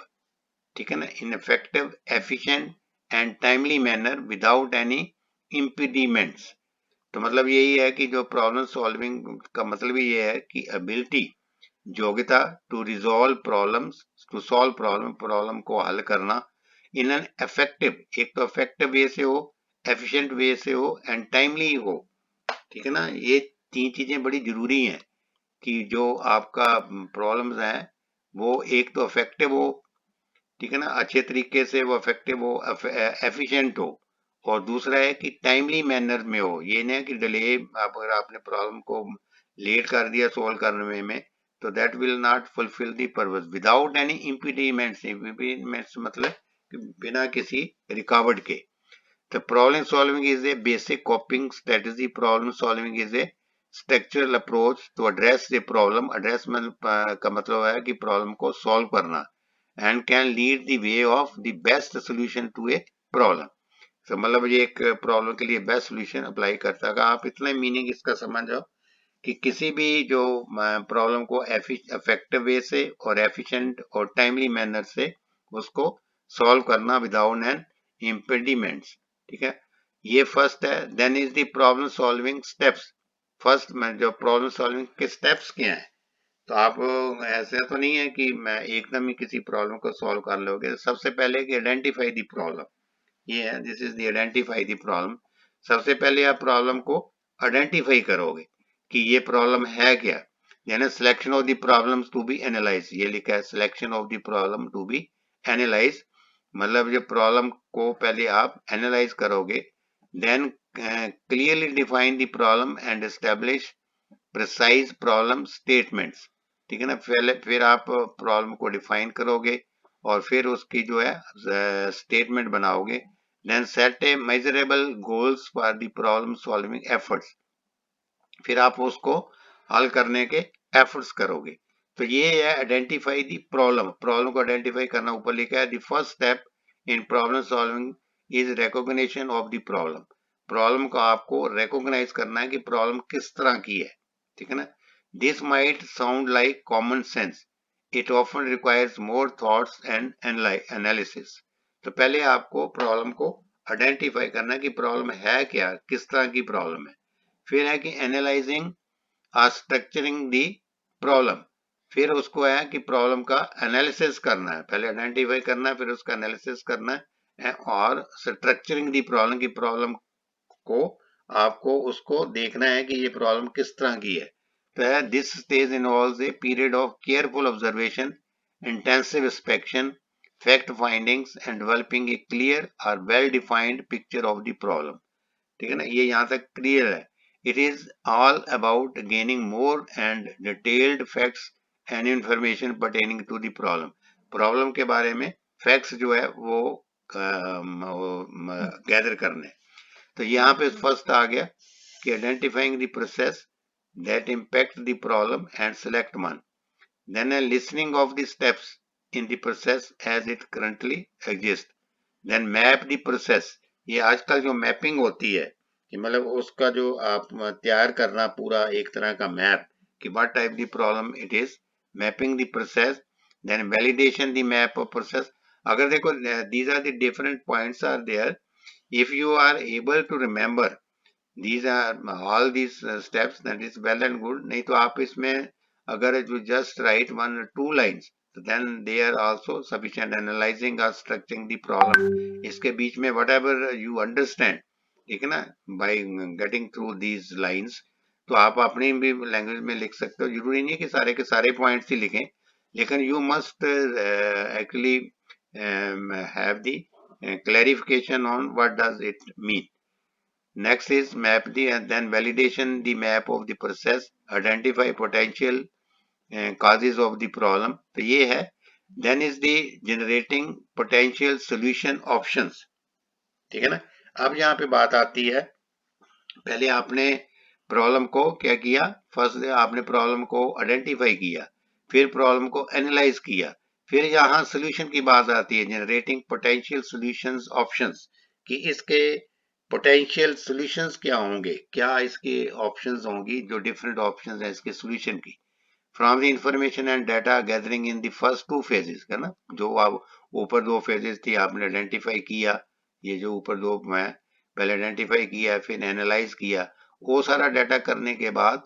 ठीक है ना, in effective, efficient and timely manner without any impediments. तो मतलब यही है कि जो प्रॉब्लम सॉल्विंग का मतलब ये है कि एबिलिटी, योग्यता, to resolve problems, to solve problem को हल करना इन एन इफेक्टिव, एक तो इफेक्टिव वे से हो, एफिशिएंट वे से हो एंड टाइमली हो, ठीक है ना. ये तीन चीजें बड़ी जरूरी हैं कि जो आपका प्रॉब्लम्स है वो एक तो इफेक्टिव हो, ठीक है ना, अच्छे तरीके से वो इफेक्टिव हो, एफिशिएंट हो, और दूसरा है कि टाइमली मैनर में हो. ये नहीं कि डिले, अगर आपने प्रॉब्लम को लेट कर दिया सॉल्व करने में तो that will not fulfil the purpose. Without any impediments, impediments मतलब कि बिना किसी रुकावट के. The problem solving is a basic coping strategy. Problem solving is a structural approach to address the problem. Address का मतलब है कि problem को solve करना, and can lead the way of the best solution to a problem. तो मतलब ये एक प्रॉब्लम के लिए बेस्ट सोल्यूशन अप्लाई करता है. आप इतना मीनिंग इसका समझ जाओ कि किसी भी जो प्रॉब्लम को इफेक्टिव वे से और एफिशिएंट और टाइमली मैनर से उसको सॉल्व करना विदाउट एन इम्पेडिमेंट्स, ठीक है. ये फर्स्ट है. Then is the problem solving steps. First में जो प्रॉब्लम सॉल्विंग के स्टेप्स क्या हैं, तो आप ऐसा तो नहीं है कि मैं एकदम ही किसी प्रॉब्लम को सॉल्व कर लोगे. सबसे पहले कि आइडेंटिफाई द प्रॉब्लम, ये है, this is the identify the problem. सबसे पहले आप प्रॉब्लम को आइडेंटिफाई करोगे कि ये प्रॉब्लम है क्या. यानी selection of the problems to be analyse, ये लिखा है selection of the problem to be analyse. मतलब जो प्रॉब्लम को पहले आप एनालाइज करोगे. Then clearly define the problem and establish precise problem statements, ठीक है ना. पहले फिर आप प्रॉब्लम को डिफाइन करोगे और फिर उसकी जो है स्टेटमेंट बनाओगे. Then set a measurable goals for the problem solving efforts, फिर आप उसको हल करने के एफर्ट्स करोगे. तो ये है आइडेंटिफाई द प्रॉब्लम. प्रॉब्लम को आइडेंटिफाई करना ऊपर लिखा है. The first step in problem solving is recognition of the problem. Problem को आपको रिकॉग्नाइज करना है कि प्रॉब्लम किस तरह की है, ठीक है ना. This might sound like common sense, it often requires more thoughts and analysis. तो पहले आपको प्रॉब्लम को आइडेंटिफाई करना है कि प्रॉब्लम है क्या, किस तरह की प्रॉब्लम है. फिर है कि एनालाइजिंग और स्ट्रक्चरिंग दी प्रॉब्लम. फिर उसको है कि प्रॉब्लम का एनालिसिस करना है. पहले आइडेंटिफाई करना है, फिर उसका एनालिसिस करना है और स्ट्रक्चरिंग दी प्रॉब्लम की प्रॉब्लम को आपको उसको देखना है कि ये प्रॉब्लम किस तरह की है. तो है this stage involves a period of careful observation, intensive inspection, fact findings and developing a clear और well defined picture of the problem, ठीक है ना. ये यहाँ तक क्लियर है. It is all about gaining more and detailed facts and information pertaining to the problem. Problem के बारे में फैक्ट्स जो है वो गैदर करने. तो यहाँ पे फर्स्ट आ गया कि identifying the process that impact the problem and select one. Then listening of the steps in the process as it currently exist. Then map the process. ये आजकल जो मैपिंग होती है कि मतलब उसका जो आप तैयार करना पूरा एक तरह का मैप कि what type the problem it is, mapping the process. Then validation the map of process. अगर देखो these are the different points are there. If you are able to remember these are all these steps, that is well and good. नहीं तो आप इसमें अगर you just write 1 or 2 lines, then they are also sufficient. Analyzing or structuring the problem, इसके बीच में whatever you understand, ठीक है ना, by getting through these lines, तो आप अपनी भी लैंग्वेज में लिख सकते हो. जरूरी नहीं है कि सारे के सारे पॉइंट्स ही लिखें, लेकिन you must actually have the clarification on what does it mean. Next is map the and then validation the map of the process, identify potential causes of the problem. तो ये है. Then is the generating potential solution options, ठीक है ना. अब यहाँ पे बात आती है, पहले आपने प्रॉब्लम को क्या किया, फर्स्ट आपने प्रॉब्लम को आइडेंटिफाई किया, फिर प्रॉब्लम को एनालाइज किया, फिर यहाँ सोल्यूशन की बात आती है, जनरेटिंग पोटेंशियल सॉल्यूशंस ऑप्शंस, कि इसके पोटेंशियल सॉल्यूशंस क्या होंगे, क्या इसके ऑप्शंस होंगी, जो डिफरेंट ऑप्शंस हैं इसके सॉल्यूशन की। From the information and data gathering in the first 2 phases, है ना, जो आप ऊपर 2 फेजेस थी आपने आइडेंटिफाई किया, ये जो ऊपर 2 मैं पहले आइडेंटिफाई किया फिर एनालाइज किया, वो सारा डाटा करने के बाद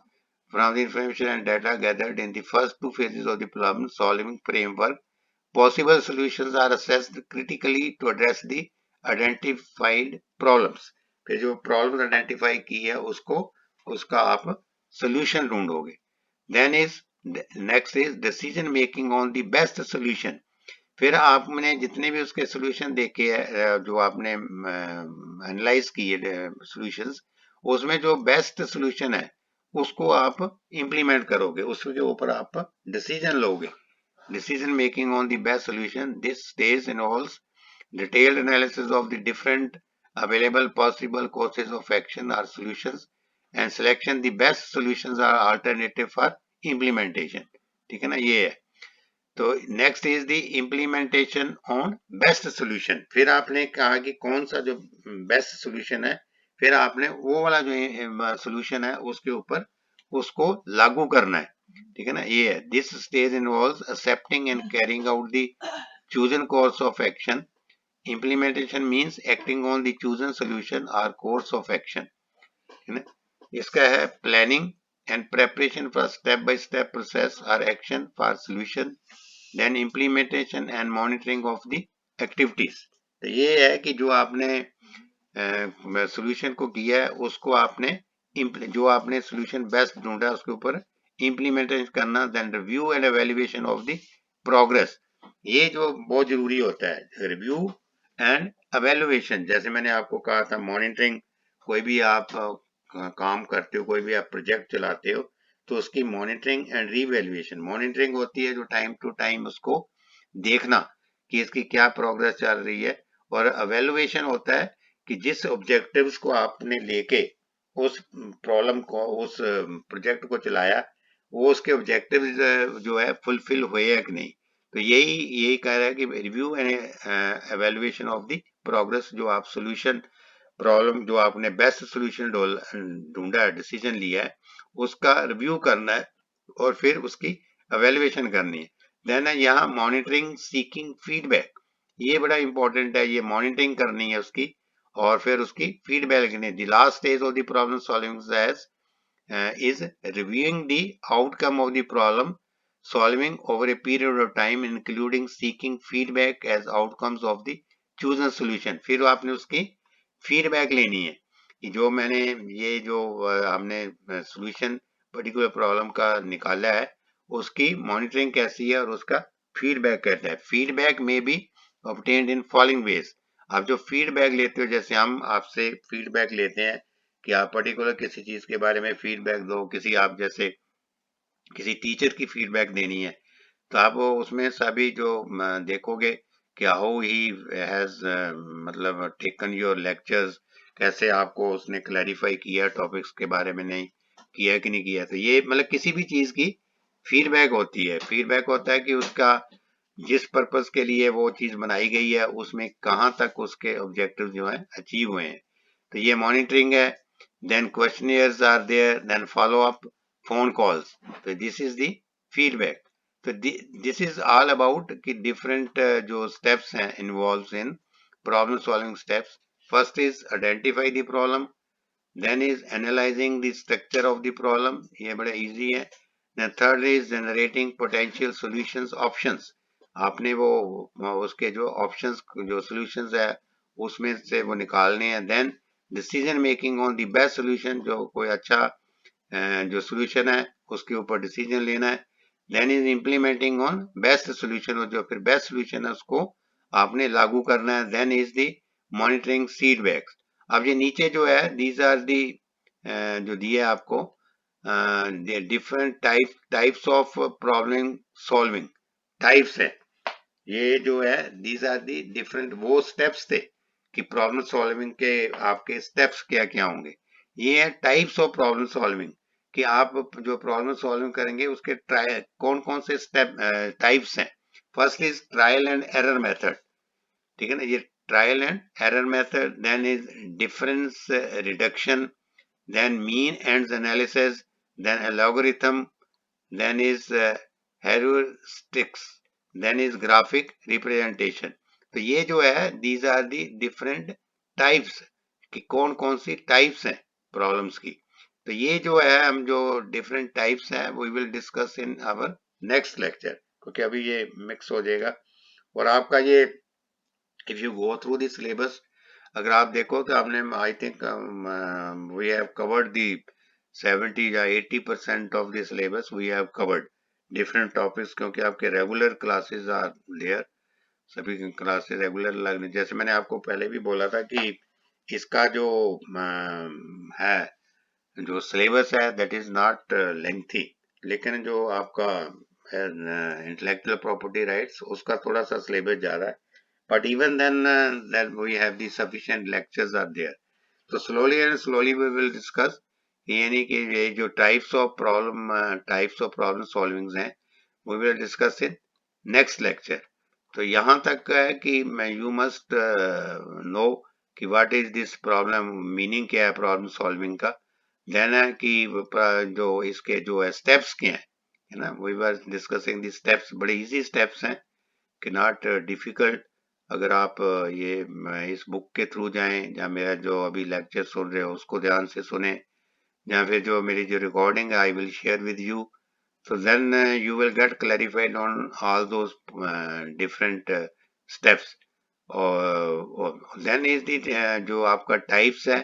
from the information and data gathered in the first 2 phases of the problem solving framework, possible solutions are assessed critically to address the identified problems। फिर जो प्रॉब्लम आइडेंटिफाई की है उसको, उसका आप सोल्यूशन ढूंढोगे। Then is next is decision making on the best solution. फिर आपने जितने भी उसके सोल्यूशन देखे हैं, जो आपने एनालाइज किए सोल्यूशंस, उसमें जो बेस्ट सोल्यूशन है उसको आप इंप्लीमेंट करोगे, उसके ऊपर आप डिसीजन लोगे। Decision making on the best solution. This stage involves detailed analysis of the different available possible courses of action or solutions and selection the best solutions or alternative for implementation। ठीक है ना, ये है। तो next is the implementation on best solution. फिर आपने कहा कि कौन सा जो बेस्ट सोल्यूशन है, फिर आपने वो वाला जो सोल्यूशन है उसके ऊपर उसको लागू करना है। ठीक है ना, ये है। This stage involves accepting and carrying out the chosen course of action. Implementation means acting on the chosen solution और कोर्स ऑफ एक्शन, है ना। इसका है planning and preparation for step by step process और action for solution, then implementation and monitoring of the activities. तो ये है कि जो आपने सॉल्यूशन को किया है उसको आपने जो आपने सॉल्यूशन बेस्ट ढूंढा उसके ऊपर इम्प्लीमेंटेशन करना, then review and evaluation of the progress. ये जो बहुत जरूरी होता है, रिव्यू एंड एवेल्युएशन। जैसे मैंने आपको कहा था मॉनिटरिंग, कोई भी आप काम करते हो, कोई भी आप प्रोजेक्ट चलाते हो, तो उसकी मॉनिटरिंग एंड रीवैल्यूएशन। मॉनिटरिंग होती है जो टाइम टू टाइम उसको देखना कि इसकी क्या प्रोग्रेस चल रही है, और एवेल्युएशन होता है कि जिस ऑब्जेक्टिव्स को आपने लेके उस प्रॉब्लम को, उस प्रोजेक्ट को चलाया, वो उसके ऑब्जेक्टिव्स जो है फुलफिल हुए हैं कि नहीं। तो यही कह रहा है कि review and evaluation of the progress. जो आप सोल्यूशन प्रॉब्लम, जो आपने बेस्ट सोल्यूशन ढूंढा है, डिसीजन लिया है, उसका रिव्यू करना है और फिर उसकी एवेल्युएशन करनी है। देन है यहाँ मॉनिटरिंग सीकिंग फीडबैक। ये बड़ा इंपॉर्टेंट है, ये मॉनिटरिंग करनी है उसकी और फिर उसकी फीडबैक लेनी है। The last stage of the problem solving is reviewing the outcome of the problem solving over a period of time, including seeking feedback as outcomes of the chosen solution। फिर आपने उसकी फीडबैक लेनी है कि जो मैंने ये जो हमने सॉल्यूशन पर्टिकुलर प्रॉब्लम का निकाला है उसकी मॉनिटरिंग कैसी है और उसका फीडबैक कैसा है। फीडबैक में B obtained in following veg. आप जो फीडबैक लेते हो, जैसे हम आपसे फीडबैक लेते हैं कि आप पर्टिकुलर किसी चीज के बारे में फीडबैक दो, किसी आप जैसे किसी टीचर की फीडबैक देनी है, तो आप उसमें सभी जो देखोगे कि हाउ ही हैज मतलब टेकन योर लेक्चर्स, कैसे आपको उसने क्लैरिफाई किया टॉपिक्स के बारे में, नहीं किया कि नहीं किया। तो ये मतलब किसी भी चीज की फीडबैक होती है। फीडबैक होता है कि उसका जिस पर्पस के लिए वो चीज बनाई गई है उसमें कहाँ तक उसके ऑब्जेक्टिव जो है अचीव हुए हैं। तो ये मॉनिटरिंग है। then questionnaires are there, then follow up phone calls। so this is the feedback। so this is all about कि different जो steps हैं involves in problem solving steps। first is identify the problem, then is analyzing the structure of the problem, ये बड़ा easy है। then third is generating potential solutions options। आपने वो उसके जो options जो solutions है उसमें से वो निकालने हैं। then decision making on the best solution, जो कोई अच्छा जो सोल्यूशन है उसके ऊपर डिसीजन लेना है। Then is implementing on best solution, और जो फिर बेस्ट सोल्यूशन है उसको आपने लागू करना है। Then is the monitoring feedback. अब ये नीचे जो है दीज आर दी जो दिए आपको different types of problem solving types है। ये जो है दीज आर दी डिफरेंट वो स्टेप्स थे कि प्रॉब्लम सॉल्विंग के आपके स्टेप्स क्या क्या होंगे। ये है टाइप्स ऑफ प्रॉब्लम सॉल्विंग, कि आप जो प्रॉब्लम सॉल्विंग करेंगे उसके कौन कौन से स्टेप टाइप्स हैं। First is trial and error method, ठीक है ना, ये trial and error method, then is difference reduction, then mean ends analysis, then algorithm, then is heuristics, then is graphic representation. तो ये जो है these are the different types कि कौन कौन सी types हैं problems की। तो ये जो है हम जो different types हैं we will discuss in our next lecture, क्योंकि अभी ये mix हो जाएगा। और आपका ये if you go through the syllabus, अगर आप देखो तो आपने I think we have covered the 70 या 80% of the syllabus we have covered different topics, क्योंकि आपके रेगुलर क्लासेस आर देयर, सभी क्लासेस रेगुलर लगने। जैसे मैंने आपको पहले भी बोला था कि इसका जो है जो सिलेबस है दैट इज नॉट लेंथी, लेकिन जो आपका इंटेलेक्चुअल प्रॉपर्टी राइट्स उसका थोड़ा सा सिलेबस ज्यादा है, but even then that we have the sufficient lectures are there. So slowly and slowly we will discuss यानी कि ये जो types of problem solving हैं we will discuss in next lecture. तो यहाँ तक है कि you must know कि what is this problem, meaning क्या है problem solving का, then है कि जो इसके जो steps क्या है ना, we were discussing the steps, बड़े easy steps हैं कि नॉट डिफिकल्ट। अगर आप ये इस बुक के थ्रू जाएं या मेरा जो अभी लेक्चर सुन रहे हो उसको ध्यान से सुने, या फिर जो मेरी जो रिकॉर्डिंग है आई will share with you, so then you will get clarified on all those different steps, और then is the जो आपका टाइप्स है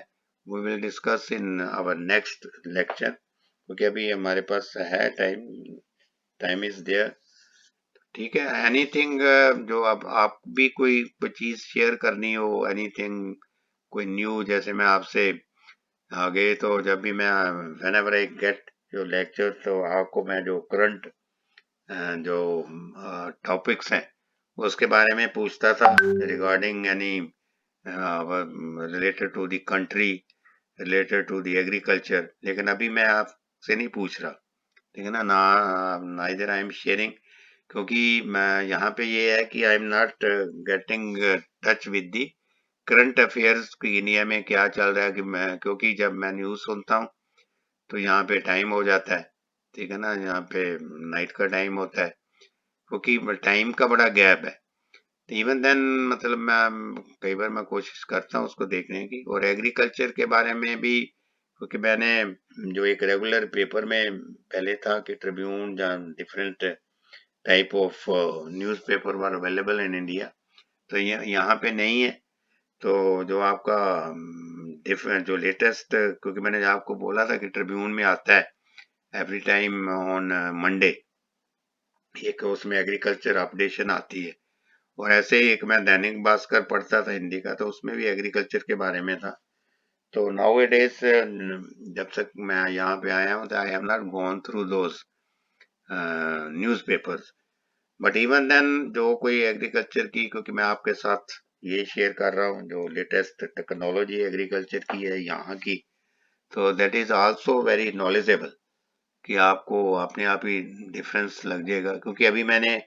we will discuss in our next lecture, क्योंकि अभी हमारे पास है टाइम इज देयर, ठीक है। एनीथिंग जो अब आप भी कोई चीज शेयर करनी हो, एनीथिंग कोई न्यू, जैसे मैं आपसे आगे तो जब भी मैं व्हेनेवर आई गेट जो लेक्चर तो आपको मैं जो करंट जो टॉपिक्स हैं उसके बारे में पूछता था regarding any related to the country, related to the agriculture, लेकिन अभी मैं आपसे नहीं पूछ रहा, ठीक है ना, नाइदर आई एम शेयरिंग, क्योंकि मैं यहाँ पे ये है कि I am not getting touch with the current affairs की इंडिया में क्या चल रहा है, कि मैं क्योंकि जब मैं न्यूज सुनता हूँ तो यहाँ पे टाइम हो जाता है, ठीक है ना, यहाँ पे नाइट का टाइम होता है, क्योंकि टाइम का बड़ा गैप है। इवन देन मतलब मैं कई बार मैं कोशिश करता हूँ उसको देखने की, और एग्रीकल्चर के बारे में भी, क्योंकि मैंने जो एक रेगुलर पेपर में पहले था कि ट्रिब्यून या different type of newspaper were available in India, तो यहाँ पे नहीं है। तो जो आपका डिफरेंट जो लेटेस्ट, क्योंकि मैंने आपको बोला था कि ट्रिब्यून में आता है एवरी टाइम ऑन मंडे, एक उसमें एग्रीकल्चर अपडेशन आती है, और ऐसे ही एक मैं दैनिक भास्कर पढ़ता था हिंदी का, तो उसमें भी एग्रीकल्चर के बारे में था। तो नाउ इट इज जब तक मैं यहाँ पे आया हूँ तो I have not gone through those newspapers, but even then जो कोई एग्रीकल्चर की, क्योंकि मैं आपके साथ ये शेयर कर रहा हूँ जो लेटेस्ट टेक्नोलॉजी एग्रीकल्चर की है यहाँ की, तो that is also very knowledgeable, कि आपको अपने आप ही डिफरेंस लग जाएगा। क्योंकि अभी मैंने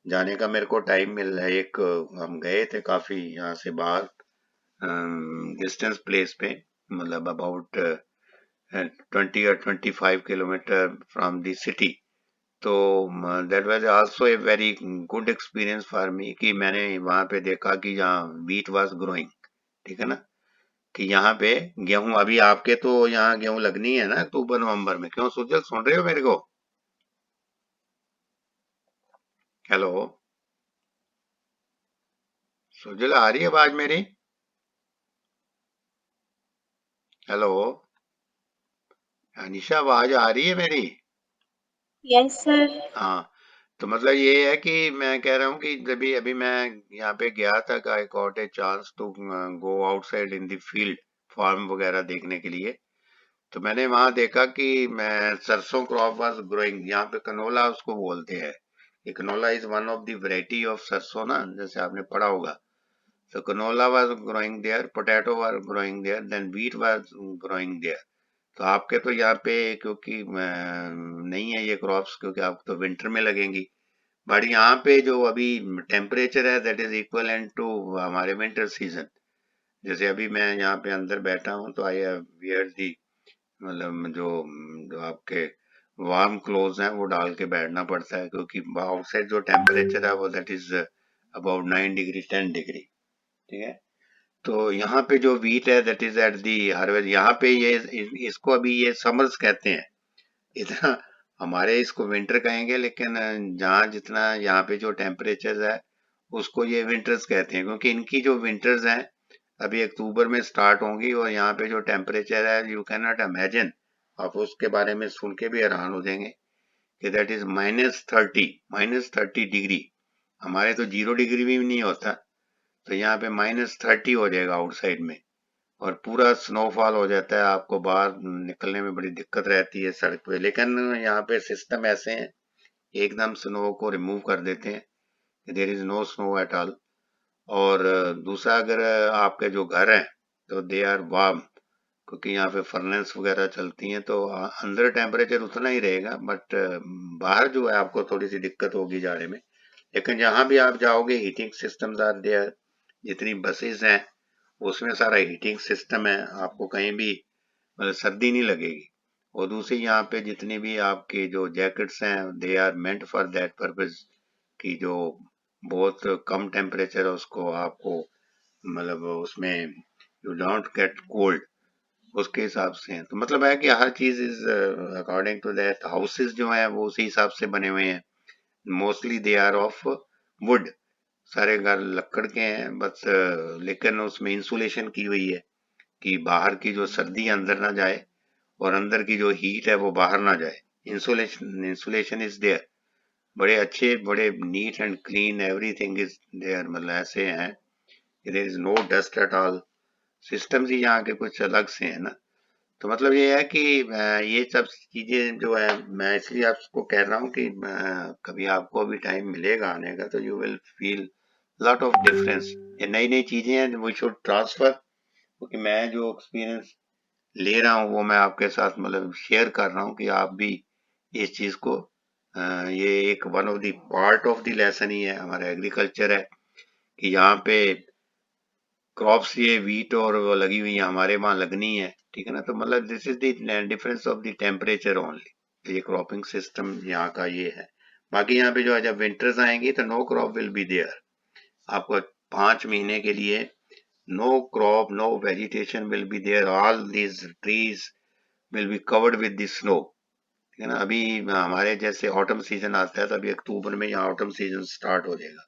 जाने का मेरे को टाइम मिल रहा है, एक हम गए थे काफी यहाँ से बाहर डिस्टेंस प्लेस पे, मतलब about 20 or 25 kilometre from the city, तो that was also a very good experience for me, कि मैंने वहां पे देखा कि यहाँ वीट वाज ग्रोइंग, ठीक है ना, कि यहाँ पे गेहूं, अभी आपके तो यहाँ गेहूं लगनी है ना अक्टूबर नवंबर में, क्यों सुजल सुन रहे हो मेरे को? हेलो सुजल, आ रही है आवाज मेरी? हेलो अनिशा, आवाज आ रही है मेरी? Yes, sir. हाँ, तो मतलब ये है कि मैं कह रहा हूँ कि जब भी अभी मैं यहाँ पे गया था, I got a chance to go outside in the field, farm वगैरह देखने के लिए, तो मैंने वहां देखा कि मैं सरसों क्रॉप वाज ग्रोइंग, यहाँ पे कनोला उसको बोलते हैं, ये canola is one of the variety of सरसों ना, जैसे आपने पढ़ा होगा। So canola was growing there, potato was growing there, then wheat was growing there. तो आपके तो यहाँ पे क्योंकि नहीं है ये क्रॉप्स, क्योंकि आप तो विंटर में लगेंगी, बट यहाँ पे जो अभी टेम्परेचर है दैट इज इक्वलेंट टू हमारे विंटर सीजन। जैसे अभी मैं यहाँ पे अंदर बैठा हूँ तो आई हैव वियर दी मतलब जो आपके वार्म क्लोथ हैं वो डाल के बैठना पड़ता है, क्योंकि आउटसाइड जो टेम्परेचर है वो that is about 9 degree 10 degree. ठीक है, तो यहाँ पे जो वीट है that is at the harvest. यहाँ पे ये इसको अभी ये समर्स कहते हैं, इतना हमारे इसको विंटर कहेंगे, लेकिन जहाँ जितना यहाँ पे जो टेम्परेचर है उसको ये विंटर्स कहते हैं, क्योंकि इनकी जो विंटर्स हैं अभी अक्टूबर में स्टार्ट होंगी। और यहाँ पे जो टेम्परेचर है यू कैन नॉट इमेजिन, आप उसके बारे में सुन के भी हैरान हो जाएंगे कि दैट इज -30 डिग्री। हमारे तो 0 डिग्री भी नहीं होता, तो यहाँ पे -30 हो जाएगा आउटसाइड में, और पूरा स्नोफॉल हो जाता है। आपको बाहर निकलने में बड़ी दिक्कत रहती है सड़क पे, लेकिन यहाँ पे सिस्टम ऐसे हैं एकदम स्नो को रिमूव कर देते हैं, there is no snow at all. और दूसरा, अगर आपके जो घर हैं तो दे आर वार्म, क्योंकि यहाँ पे फर्नेस वगैरह चलती हैं, तो अंदर टेम्परेचर उतना ही रहेगा, बट बाहर जो है आपको थोड़ी सी दिक्कत होगी जाने में। लेकिन जहाँ भी आप जाओगे हीटिंग सिस्टम्स आर देयर, जितनी बसेस हैं उसमें सारा हीटिंग सिस्टम है, आपको कहीं भी मतलब सर्दी नहीं लगेगी। और दूसरी यहाँ पे जितनी भी आपके जो जैकेट्स हैं they are meant for that purpose, कि जो बहुत कम टेम्परेचर है उसको आपको मतलब उसमें यू डोंट गेट कोल्ड, उसके हिसाब से हैं। तो मतलब है कि हर चीज is according to that. Houses जो हैं वो उसी हिसाब से बने हुए हैं, mostly they are of wood, सारे घर लकड़ के हैं बस, लेकिन उसमें इंसुलेशन की हुई है कि बाहर की जो सर्दी अंदर ना जाए और अंदर की जो हीट है वो बाहर ना जाए। इंसुलेशन इज देयर, बड़े अच्छे, बड़े neat and clean, everything is there, मतलब ऐसे हैं there is no dust at all. Systems ही यहाँ के कुछ अलग से है ना। तो मतलब ये है कि ये सब चीजें जो है मैं इसलिए आपको कह रहा हूँ कि कभी आपको भी टाइम मिलेगा आने का तो you will feel lot of difference. ये नई नई चीजें हैं वी शुड ट्रांसफर, क्योंकि मैं जो एक्सपीरियंस ले रहा हूँ वो मैं आपके साथ मतलब शेयर कर रहा हूँ कि आप भी इस चीज को ये एक one of the part of the lesson ही है, हमारा एग्रीकल्चर है कि यहाँ पे क्रॉप्स ये वीट और वो लगी हुई है, हमारे वहाँ लगनी है। ठीक है ना, तो मतलब this is the difference of the temperature only, ये क्रॉपिंग सिस्टम यहाँ का ये है। बाकी यहाँ पे जो है जब विंटर्स आएंगी तो no crop will be there, आपको 5 महीने के लिए no crop, no vegetation will be there, all these trees will be covered with the snow. ठीक है ना, अभी हमारे जैसे ऑटम सीजन आता है तो अभी अक्टूबर में यहाँ ऑटम सीजन स्टार्ट हो जाएगा।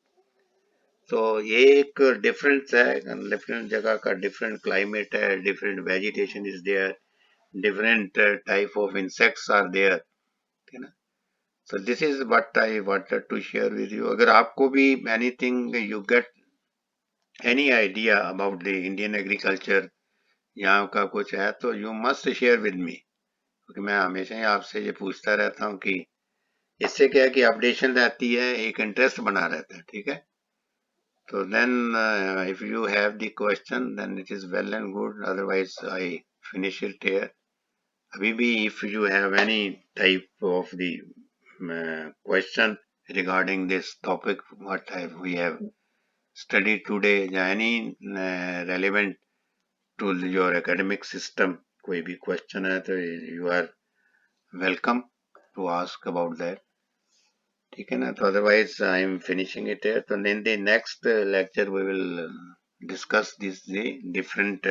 तो ये एक डिफरेंस है, डिफरेंट जगह का डिफरेंट क्लाइमेट है, different vegetation is there, different type of insects are there. ठीक है ना, so this is what I wanted to share with you. अगर आपको भी anything you get any idea about the Indian agriculture यहाँ का कुछ है तो you must share with me, क्योंकि मैं हमेशा ही आपसे ये पूछता रहता हूँ कि इससे क्या है कि अपडेशन रहती है, एक इंटरेस्ट बना रहता है। ठीक है, so then if you have the question then it is well and good, otherwise I finish it here. अभी भी if you have any type of the question regarding this topic what we have studied today, any relevant to your academic system, कोई भी question है तो you are welcome to ask about that. ठीक है ना, तो otherwise I am finishing it here. तो in the next lecture we will discuss this the different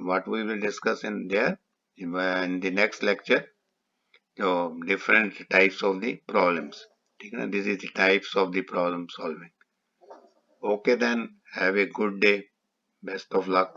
what we will discuss in there in the next lecture, so different types of the problems. ठीक है ना, this is the types of the problem solving. Okay then, have a good day, best of luck.